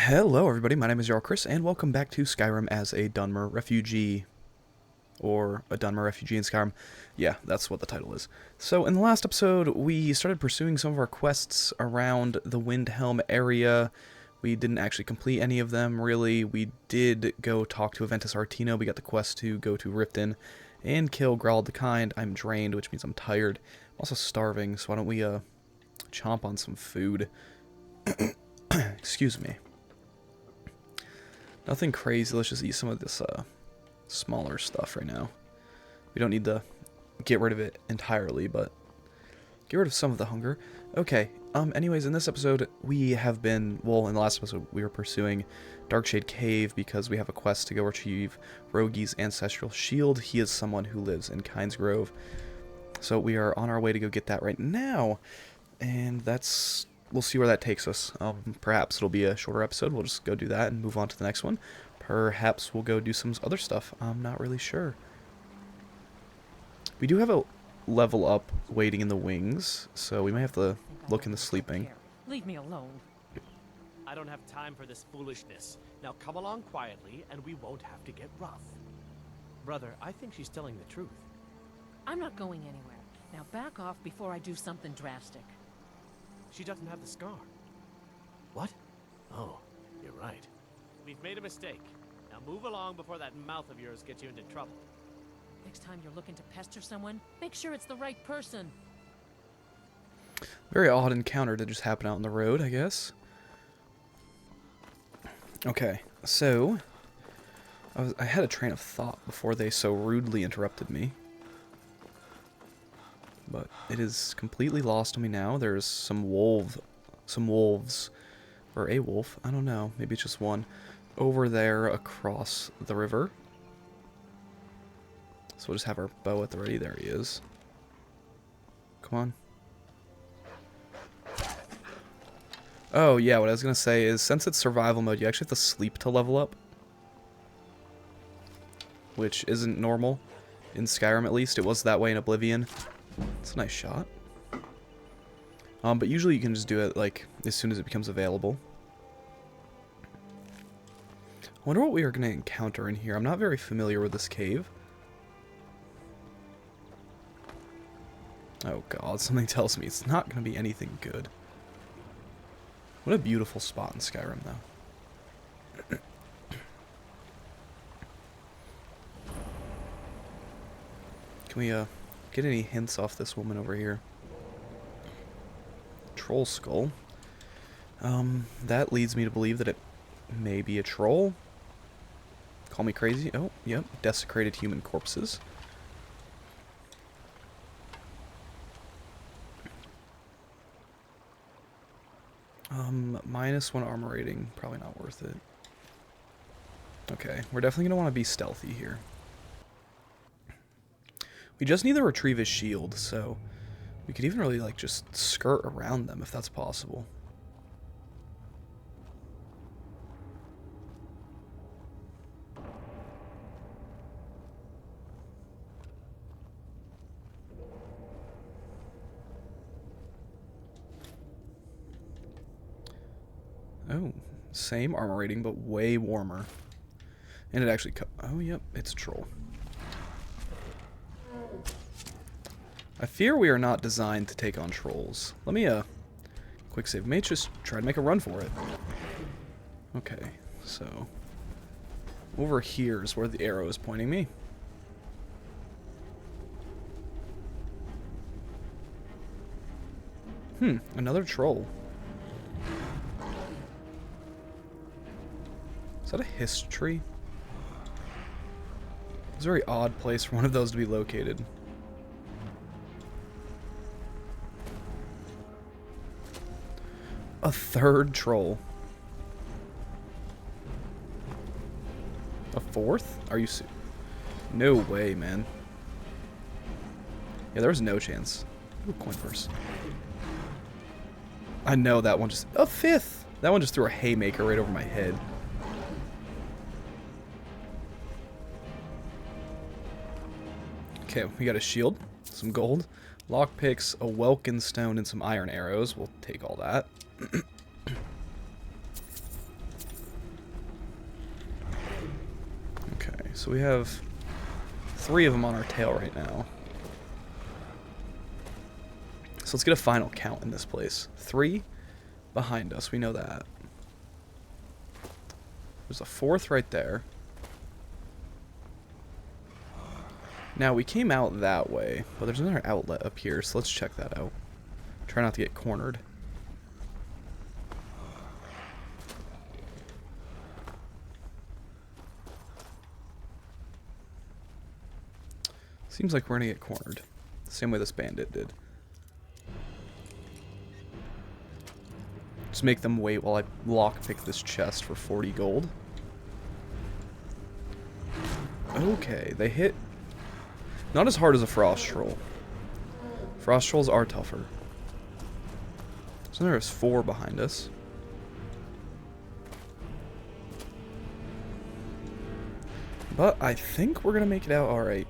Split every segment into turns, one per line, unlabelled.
Hello everybody, my name is Chris, and welcome back to Skyrim as a Dunmer Refugee. Or a Dunmer Refugee in Skyrim. Yeah, that's what the title is. So in the last episode, we started pursuing some of our quests around the Windhelm area. We didn't actually complete any of them, really. We did go talk to Aventus Artino. We got the quest to go to Riften and kill Grald the Kind. I'm drained, which means I'm tired. I'm also starving, so why don't we chomp on some food. Excuse me. Nothing crazy, let's just eat some of this smaller stuff right now. We don't need to get rid of it entirely, but get rid of some of the hunger. Okay, anyways, in this episode, we have been, well, in the last episode, we were pursuing Darkshade Cave because we have a quest to go retrieve Rogi's ancestral shield. He is someone who lives in Kynes Grove. So we are on our way to go get that right now, and that's... we'll see where that takes us. Perhaps it'll be a shorter episode. We'll just go do that and move on to the next one. Perhaps we'll go do some other stuff. I'm not really sure. We do have a level up waiting in the wings, so we may have to look into sleeping.
Leave me alone.
I don't have time for this foolishness. Now come along quietly, and we won't have to get rough. Brother, I think she's telling the truth.
I'm not going anywhere. Now back off before I do something drastic.
She doesn't have the scar. What? Oh, you're right. We've made a mistake. Now move along before that mouth of yours gets you into trouble.
Next time you're looking to pester someone, make sure it's the right person.
Very odd encounter to just happen out on the road, I guess. Okay, so... I had a train of thought before they so rudely interrupted me. But it is completely lost on me now. There's some wolves, or a wolf, I don't know, maybe it's just one, over there across the river. So we'll just have our bow at the ready. There he is. Come on. Oh yeah, what I was going to say is, since it's survival mode, you actually have to sleep to level up. Which isn't normal, in Skyrim at least. It was that way in Oblivion. It's a nice shot. But usually you can just do it, like, as soon as it becomes available. I wonder what we are going to encounter in here. I'm not very familiar with this cave. Oh god, something tells me it's not going to be anything good. What a beautiful spot in Skyrim, though. Can we, get any hints off this woman over here? Troll skull. That leads me to believe that it may be a troll. Call me crazy. Oh, yep. Desecrated human corpses. -1 armor rating. Probably not worth it. Okay, we're definitely going to want to be stealthy here. We just need to retrieve his shield, so we could even really, like, just skirt around them if that's possible. Oh, same armor rating, but way warmer. And it actually oh, yep, it's a troll. I fear we are not designed to take on trolls. Let me, quick save. May just try to make a run for it. Okay, so... over here is where the arrow is pointing me. Another troll. Is that a history? It's a very odd place for one of those to be located. A third troll. A fourth? Are you no way, man. Yeah, there was no chance. Ooh, coin purse. I know that one just... a fifth! That one just threw a haymaker right over my head. Okay, we got a shield, some gold, lockpicks, a welkin stone, and some iron arrows. We'll take all that. So we have 3 of them on our tail right now. So let's get a final count in this place. 3 behind us, we know that. There's a 4th right there. Now, we came out that way, but there's another outlet up here, so let's check that out. Try not to get cornered. Seems like we're gonna get cornered. The same way this bandit did. Just make them wait while I lockpick this chest for 40 gold. Okay, they hit not as hard as a frost troll. Frost trolls are tougher. So there's 4 behind us. But I think we're gonna make it out alright.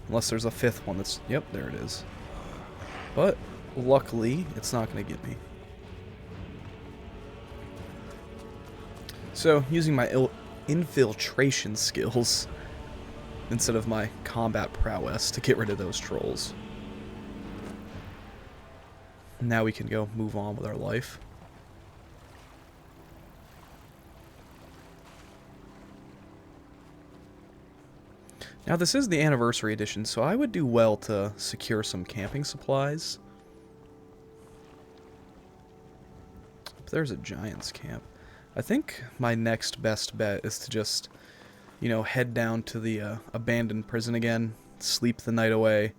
Unless there's a 5th one that's... Yep, there it is. But luckily, it's not gonna get me. So, using my infiltration skills instead of my combat prowess to get rid of those trolls. Now we can go move on with our life. Now this is the anniversary edition, so I would do well to secure some camping supplies. There's a giant's camp. I think my next best bet is to just, you know, head down to the abandoned prison again, sleep the night away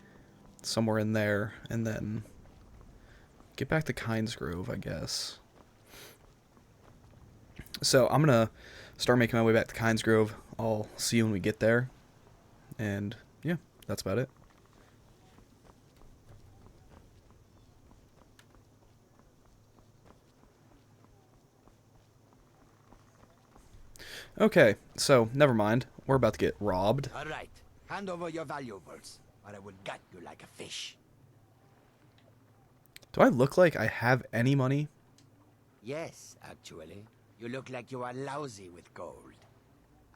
somewhere in there, and then get back to Kynesgrove, I guess. So I'm gonna start making my way back to Kynesgrove. I'll see you when we get there. And yeah, that's about it. Okay, so never mind. We're about to get robbed.
All right, hand over your valuables, or I will gut you like a fish.
Do I look like I have any money?
Yes, actually. You look like you are lousy with gold.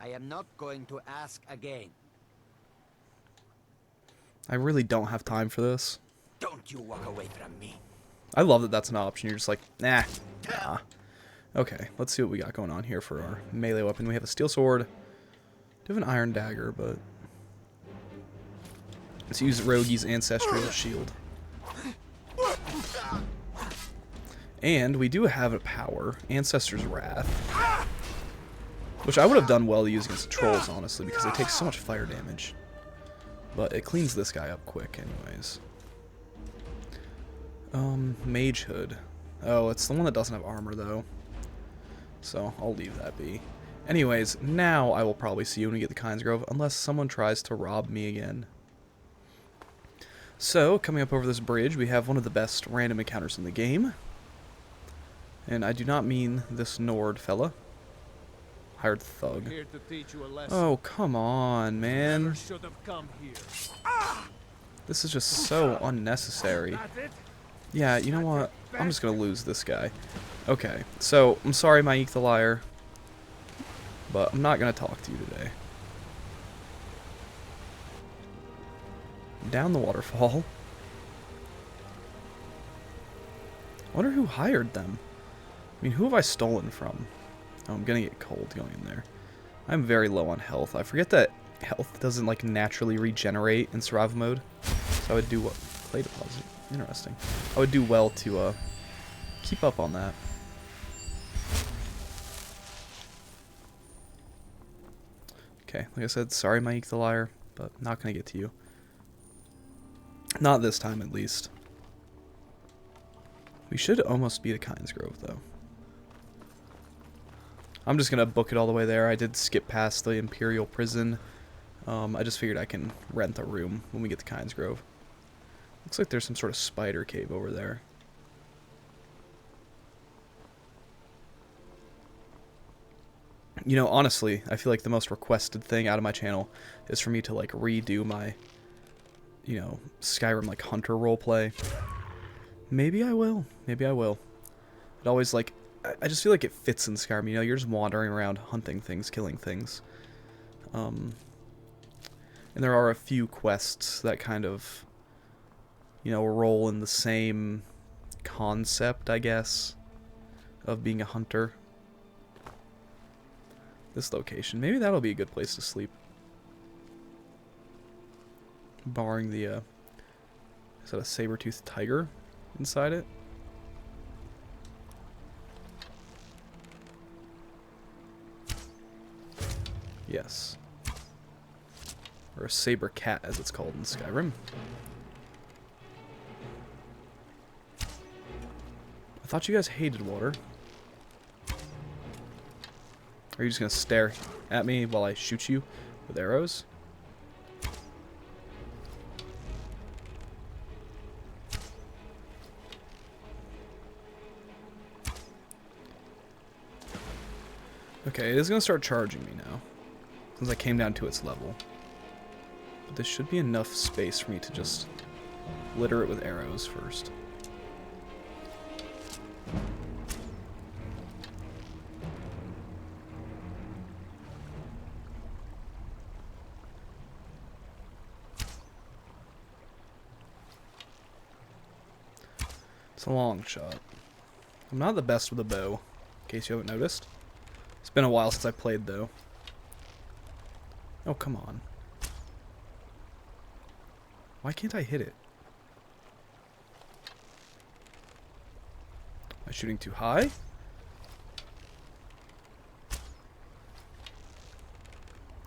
I am not going to ask again.
I really don't have time for this.
Don't you walk away from me.
I love that that's an option. You're just like, nah. Okay, let's see what we got going on here for our melee weapon. We have a steel sword. We have an iron dagger, but let's use Rogi's ancestral shield. And we do have a power, Ancestor's Wrath, which I would have done well to use against the trolls, honestly, because they take so much fire damage. But it cleans this guy up quick, anyways. Mage Hood. Oh, it's the one that doesn't have armor, though. So, I'll leave that be. Anyways, now I will probably see you when we get to Kynesgrove, unless someone tries to rob me again. So, coming up over this bridge, we have one of the best random encounters in the game. And I do not mean this Nord fella. Hired thug.
Here to teach you a lesson.
Oh, come on, man.
Never should have come here.
This is just so unnecessary.
That's it?
Yeah, you know what? I'm just gonna lose this guy. Okay, so, I'm sorry, Mike the Liar, but I'm not gonna talk to you today. Down the waterfall. I wonder who hired them. I mean, who have I stolen from? Oh, I'm gonna get cold going in there. I'm very low on health. I forget that health doesn't, like, naturally regenerate in survival mode. So I would do what? Clay deposit. Interesting. I would do well to, keep up on that. Okay, like I said, sorry, Mike the Liar, but not gonna get to you. Not this time, at least. We should almost be to Kynesgrove, though. I'm just gonna book it all the way there. I did skip past the Imperial Prison. I just figured I can rent a room when we get to Kynesgrove. Looks like there's some sort of spider cave over there. You know, honestly, I feel like the most requested thing out of my channel is for me to, like, redo my, you know, Skyrim, like, hunter roleplay. Maybe I will. Maybe I will. It always, like, I just feel like it fits in Skyrim. You know, you're just wandering around hunting things, killing things. And there are a few quests that kind of, you know, roll in the same concept, I guess, of being a hunter. This location. Maybe that'll be a good place to sleep. Barring the, is that a saber-toothed tiger inside it? Yes. Or a saber cat, as it's called in Skyrim. I thought you guys hated water. Are you just gonna stare at me while I shoot you with arrows? Okay, it is gonna start charging me now, since I came down to its level. But this should be enough space for me to just litter it with arrows first. It's a long shot. I'm not the best with a bow, in case you haven't noticed. It's been a while since I played, though. Oh, come on. Why can't I hit it? Am I shooting too high?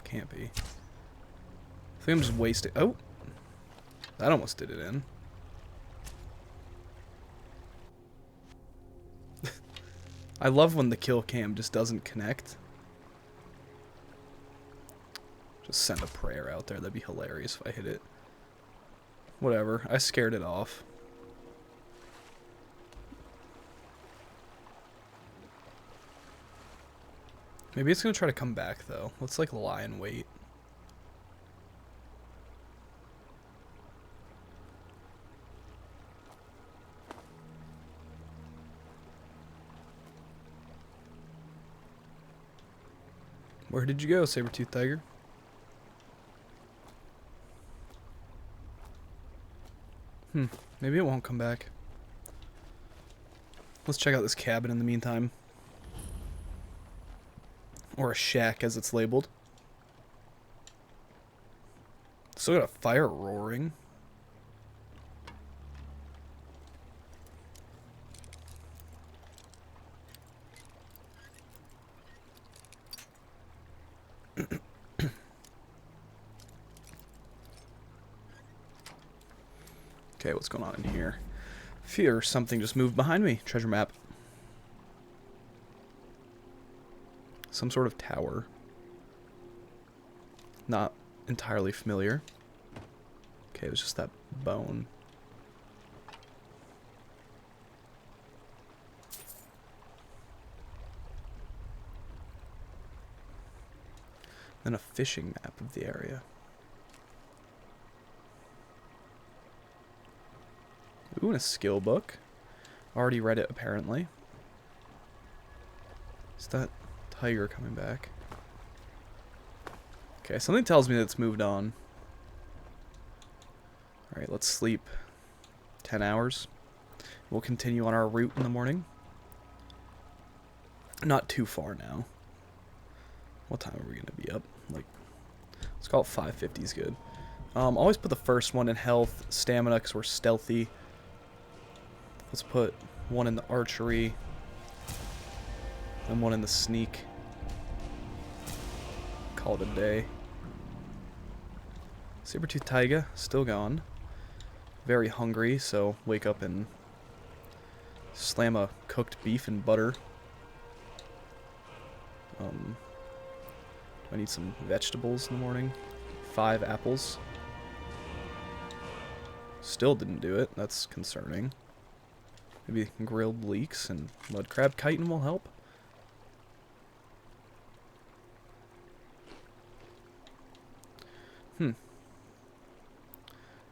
Can't be. I think I'm just wasting... Oh! That almost did it in. I love when the kill cam just doesn't connect. Just send a prayer out there. That'd be hilarious if I hit it. Whatever. I scared it off. Maybe it's gonna try to come back, though. Let's, like, lie and wait. Where did you go, saber-toothed tiger? Maybe it won't come back. Let's check out this cabin in the meantime. Or a shack, as it's labeled. Still got a fire roaring. Okay, what's going on in here? Fear something just moved behind me. Treasure map. Some sort of tower. Not entirely familiar. Okay, it was just that bone. Then a fishing map of the area. Ooh, and a skill book. Already read it, apparently. Is that tiger coming back? Okay, something tells me that it's moved on. Alright, let's sleep 10 hours. We'll continue on our route in the morning. Not too far now. What time are we going to be up? Like, let's call it 5:50 is good. Always put the first one in health, stamina, because we're stealthy. Let's put one in the archery, and one in the sneak. Call it a day. Saber-toothed tiger, still gone. Very hungry, so wake up and slam a cooked beef and butter. Do I need some vegetables in the morning? 5 apples. Still didn't do it. That's concerning. Maybe grilled leeks and mud crab chitin will help.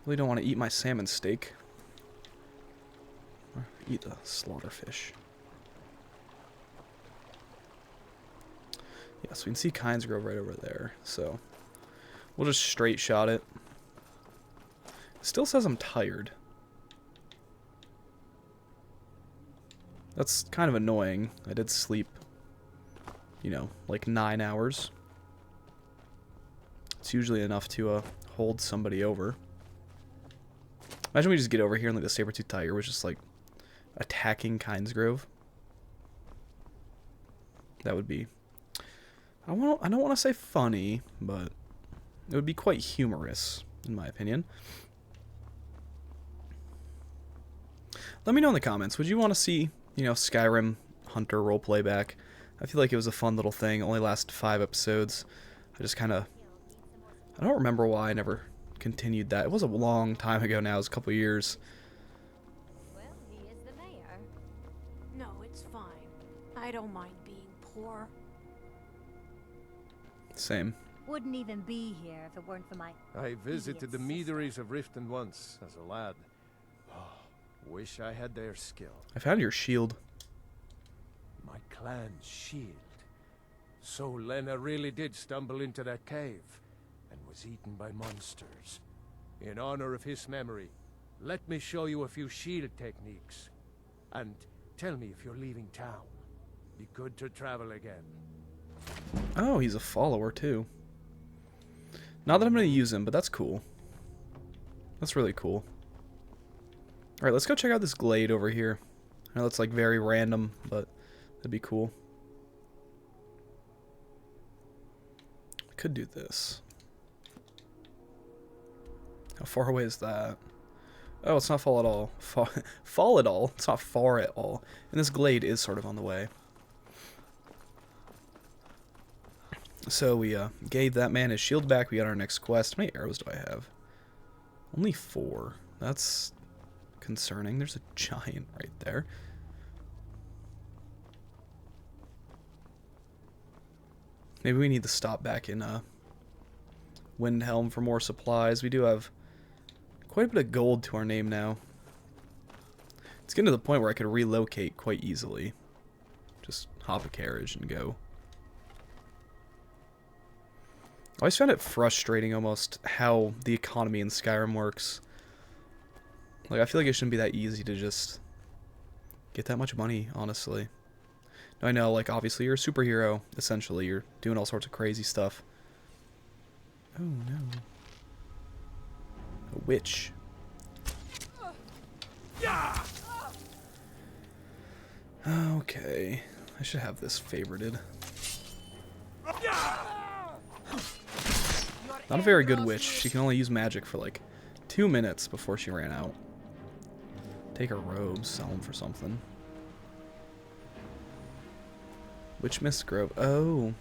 Really don't want to eat my salmon steak. Or eat the slaughter fish. Yes, we can see Kynes Grove right over there. So we'll just straight shot it. Still says I'm tired. That's kind of annoying. I did sleep, you know, like 9 hours. It's usually enough to hold somebody over. Imagine we just get over here and like the saber-tooth tiger was just like attacking Kynes Grove. That would be, I don't want to say funny, but it would be quite humorous in my opinion. Let me know in the comments, would you want to see, you know, Skyrim Hunter roleplay back? I feel like it was a fun little thing. It only lasted 5 episodes. I just kind of, I don't remember why I never continued that. It was a long time ago now. It was a couple years.
Well, he is the mayor.
No, it's fine. I don't mind being poor.
Same.
Wouldn't even be here if it weren't for my...
I visited the
idiot
meaderies of Riften once as a lad. Oh, wish I had their skill.
I found your shield.
My clan's shield. So Lena really did stumble into that cave and was eaten by monsters. In honor of his memory, let me show you a few shield techniques. And tell me if you're leaving town. Be good to travel again.
Oh, he's a follower too. Not that I'm going to use him, but that's cool. That's really cool. Alright, let's go check out this glade over here. I know it's like very random, but that'd be cool. I could do this. How far away is that? Oh, it's not far at all. Fall at all? It's not far at all. And this glade is sort of on the way. So we gave that man his shield back. We got our next quest. How many arrows do I have? Only 4. That's concerning. There's a giant right there. Maybe we need to stop back in Windhelm for more supplies. We do have quite a bit of gold to our name now. It's getting to the point where I could relocate quite easily. Just hop a carriage and go. I always found it frustrating almost how the economy in Skyrim works. Like, I feel like it shouldn't be that easy to just get that much money, honestly. Now, I know, like, obviously you're a superhero, essentially. You're doing all sorts of crazy stuff. Oh, no. A witch. Okay. I should have this favorited. Not a very good witch. She can only use magic for like 2 minutes before she ran out. Take her robes, sell them for something. Witch Mist Grove. Oh.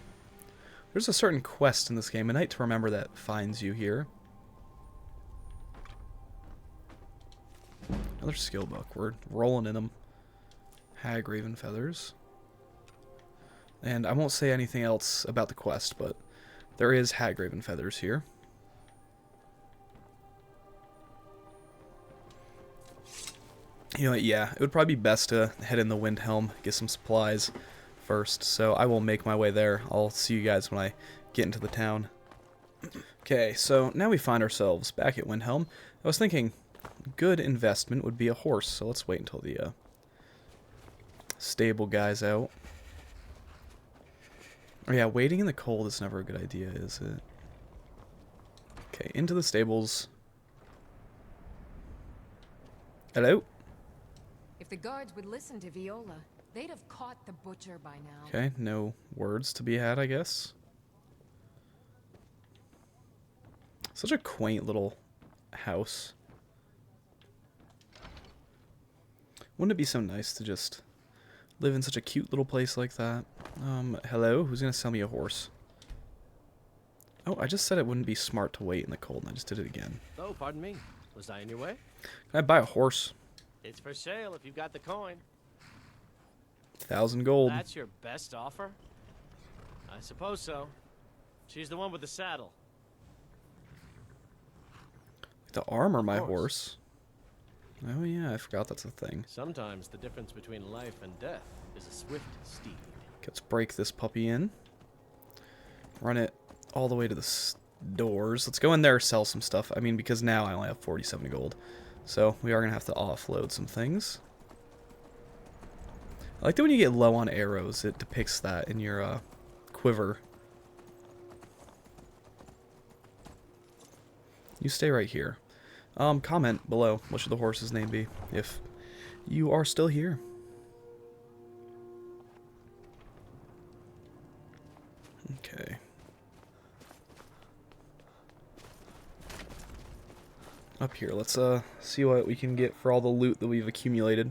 There's a certain quest in this game, A Night to Remember, that finds you here. Another skill book. We're rolling in them. Hag Raven Feathers. And I won't say anything else about the quest, but there is Hag Raven Feathers here. You know what, yeah, it would probably be best to head in the Windhelm, get some supplies first, so I will make my way there. I'll see you guys when I get into the town. Okay, so now we find ourselves back at Windhelm. I was thinking good investment would be a horse, so let's wait until the stable guy's out. Oh yeah, waiting in the cold is never a good idea, is it? Okay, into the stables. Hello?
If the guards would listen to Viola, they'd have caught the butcher by now.
Okay, no words to be had, I guess. Such a quaint little house. Wouldn't it be so nice to just live in such a cute little place like that? Hello? Who's gonna sell me a horse? Oh, I just said it wouldn't be smart to wait in the cold, and I just did it again.
Oh, pardon me. Was I in your way?
Can I buy a horse?
It's for sale if you've got the coin.
1,000 gold.
That's your best offer? I suppose so. She's the one with the saddle.
To armor my horse. Oh yeah, I forgot that's a thing.
Sometimes the difference between life and death is a swift steed.
Let's break this puppy in. run it all the way to the doors. Let's go in there, sell some stuff. I mean, because now I only have 47 gold. So we are going to have to offload some things. I like that when you get low on arrows, it depicts that in your quiver. You stay right here. Comment below, what should the horse's name be, if you are still here. Okay. Up here, let's see what we can get for all the loot that we've accumulated.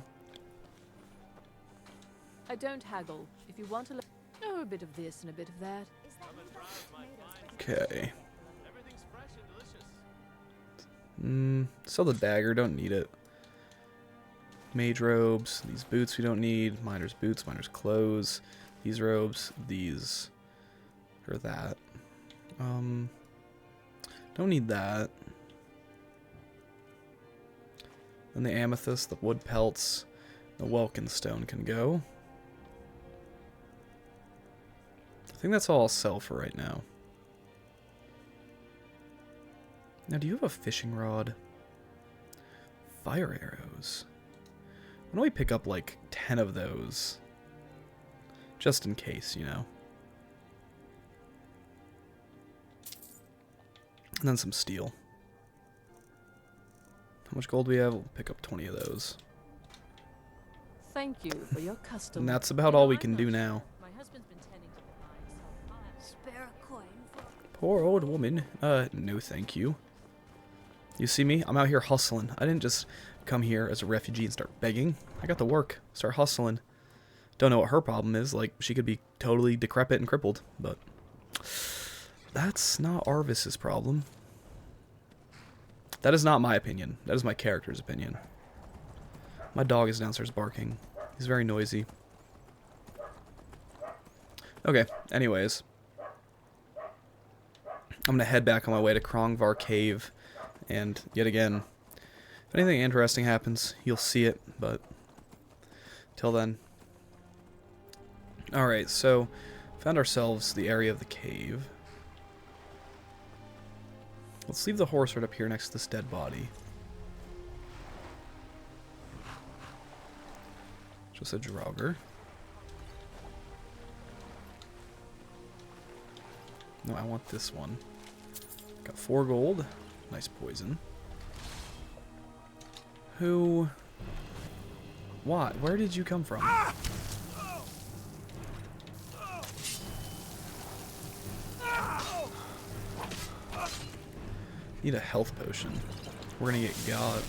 I don't haggle. If you want to oh, a bit of this and a bit of that.
Okay.
Everything's fresh and delicious.
Sell the dagger, don't need it. Mage robes, these boots we don't need. Miner's boots, miner's clothes. These robes, these, or that. Don't need that. And the amethyst, the wood pelts, the Welkin stone can go. I think that's all I'll sell for right now. Now, do you have a fishing rod? Fire arrows. Why don't we pick up like 10 of those? Just in case, you know. And then some steel. How much gold do we have? We'll pick up 20 of those.
Thank you for your custom.
And that's about all we can do now.
My husband's been tending to the vine, so I'll have
Spare a coin for
Poor old woman. No thank you. You see me? I'm out here hustling. I didn't just come here as a refugee and start begging. I got to work. Start hustling. Don't know what her problem is. Like, she could be totally decrepit and crippled, but that's not Arvis's problem. That is not my opinion. That is my character's opinion. My dog is downstairs barking. He's very noisy. Okay, anyways. I'm gonna head back on my way to Krongvar Cave. And yet again, if anything interesting happens, you'll see it, but till then. Alright, so found ourselves the area of the cave. Let's leave the horse right up here next to this dead body. Just a Draugr. No, I want this one. Got 4 gold. Nice poison. Who? What? Where did you come from? Need a health potion. We're gonna get got.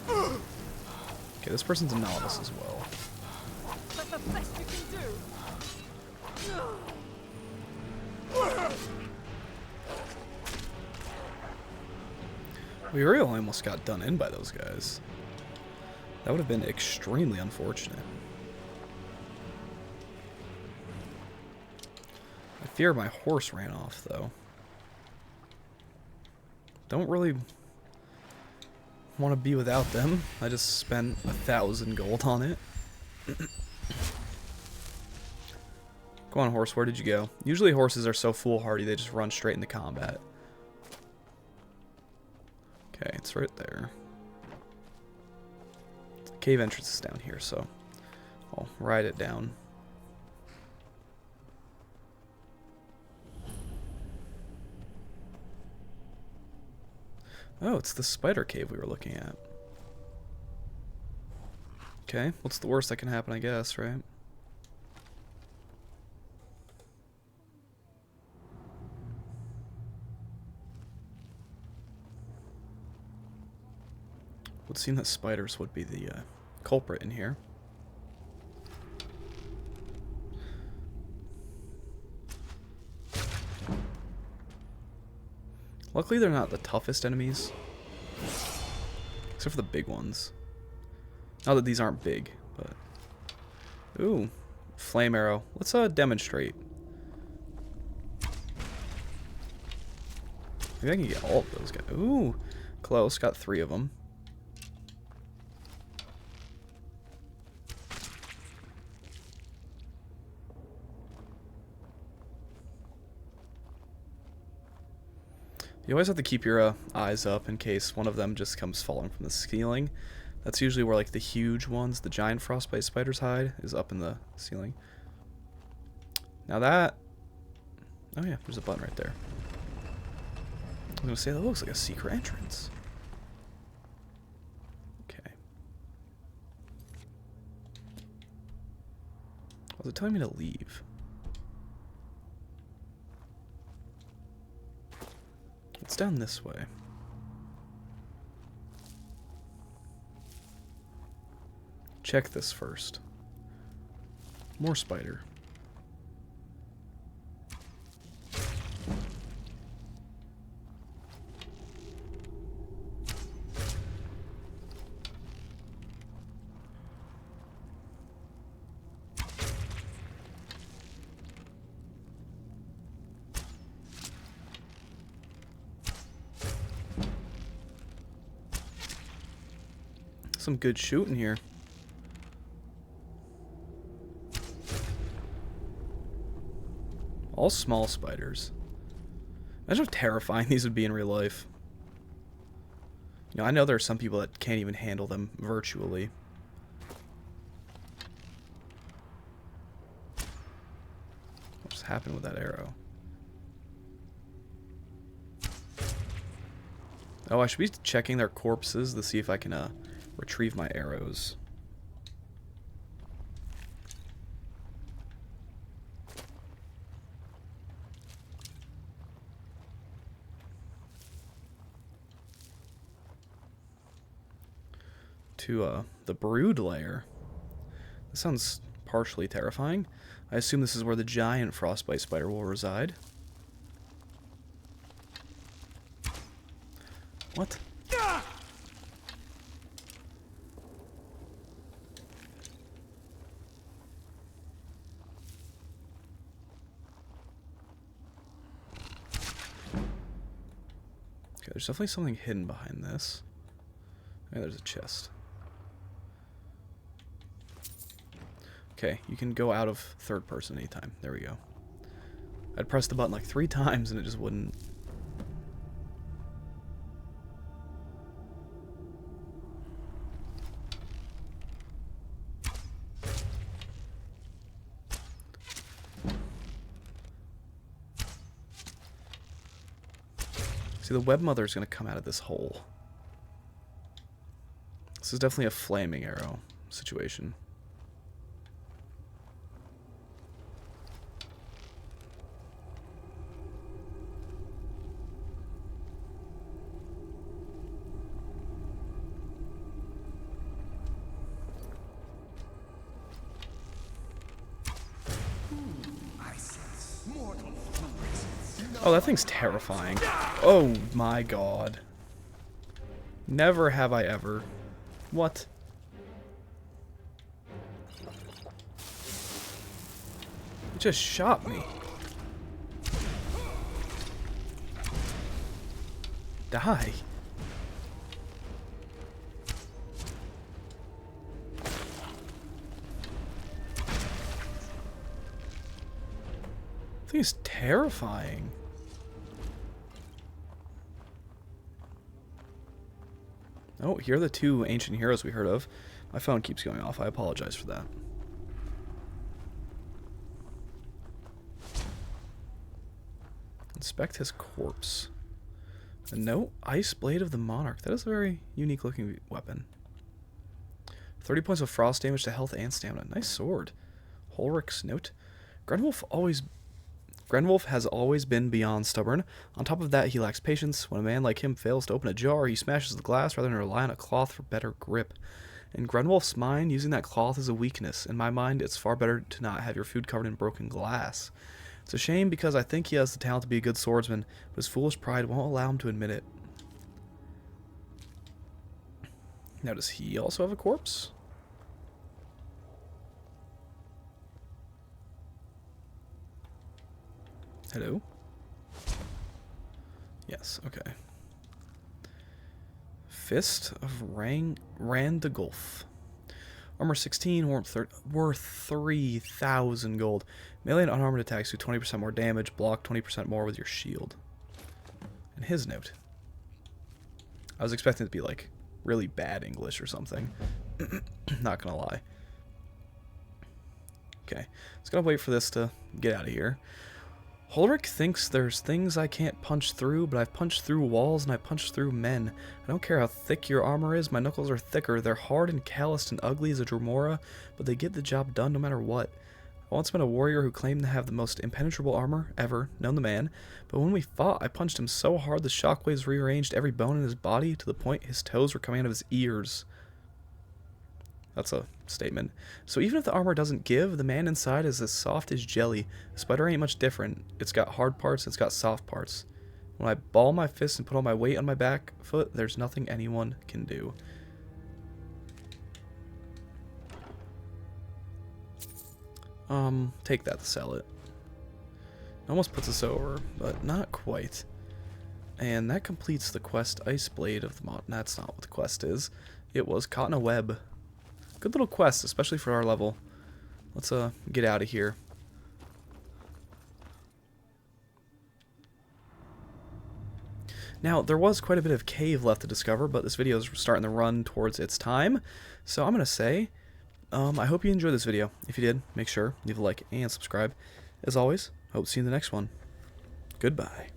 Okay, this person's a novice as well.
But the best you can do.
We really almost got done in by those guys. That would have been extremely unfortunate. I fear my horse ran off, though. Don't really want to be without them. I just spent 1,000 gold on it. Go on, horse, where did you go? Usually horses are so foolhardy they just run straight into combat. Okay, it's right there. The cave entrance is down here, so I'll ride it down. Oh, it's the spider cave we were looking at. Okay, what's the worst that can happen, I guess, right? Would seem that spiders would be the culprit in here. Luckily, they're not the toughest enemies. Except for the big ones. Not that these aren't big, but... Ooh, flame arrow. Let's demonstrate. Maybe I can get all of those guys. Ooh, close. Got 3 of them. You always have to keep your eyes up in case one of them just comes falling from the ceiling. That's usually where like the huge ones, the giant frostbite spiders hide, is up in the ceiling. Now that... Oh yeah, there's a button right there. I was gonna say, that looks like a secret entrance. Okay. Was it telling me to leave? It's down this way. Check this first. More spider. Some good shooting here. All small spiders. Imagine how terrifying these would be in real life. You know, I know there are some people that can't even handle them virtually. What just happened with that arrow? Oh, I should be checking their corpses to see if I can retrieve my arrows. To the brood lair. This sounds partially terrifying. I assume this is where the giant frostbite spider will reside. What? Okay, there's definitely something hidden behind this. Okay, there's a chest. Okay, you can go out of third person anytime. There we go. I'd press the button like 3 times and it just wouldn't. See, the web mother is going to come out of this hole. This is definitely a flaming arrow situation. Oh, that thing's terrifying. Oh my god. Never have I ever. What? It just shot me. Die. That thing is terrifying. Oh, here are the 2 ancient heroes we heard of. My phone keeps going off. I apologize for that. Inspect his corpse. A note? Ice Blade of the Monarch. That is a very unique looking weapon. 30 points of frost damage to health and stamina. Nice sword. Holrich's note. Grenwolf has always been beyond stubborn. On top of that, he lacks patience. When a man like him fails to open a jar, he smashes the glass rather than rely on a cloth for better grip. In Grenwolf's mind, using that cloth is a weakness. In my mind, it's far better to not have your food covered in broken glass. It's a shame because I think he has the talent to be a good swordsman, but his foolish pride won't allow him to admit it. Now, does he also have a corpse? Hello? Yes, okay. Fist of Randagulf. Armor 16, worth 3,000 gold. Melee and unarmored attacks do 20% more damage, block 20% more with your shield. in his note. I was expecting it to be like really bad English or something. Not gonna lie. Okay, just gotta wait for this to get out of here. Ulrich thinks there's things I can't punch through, but I've punched through walls and I punched through men. I don't care how thick your armor is, my knuckles are thicker. They're hard and calloused and ugly as a Dremora, but they get the job done no matter what. I once met a warrior who claimed to have the most impenetrable armor ever, known the man, but when we fought, I punched him so hard the shockwaves rearranged every bone in his body to the point his toes were coming out of his ears. That's a statement. So even if the armor doesn't give, the man inside is as soft as jelly. The spider ain't much different. It's got hard parts, it's got soft parts. When I ball my fist and put all my weight on my back foot, there's nothing anyone can do. Take that to sell it. Almost puts us over, but not quite. And that completes the quest Ice Blade of the Mountain. That's not what the quest is. It was Caught in a Web. Good little quest, especially for our level. Let's get out of here. Now, there was quite a bit of cave left to discover, but this video is starting to run towards its time. So I'm going to say, I hope you enjoyed this video. If you did, make sure, leave a like and subscribe. As always, hope to see you in the next one. Goodbye.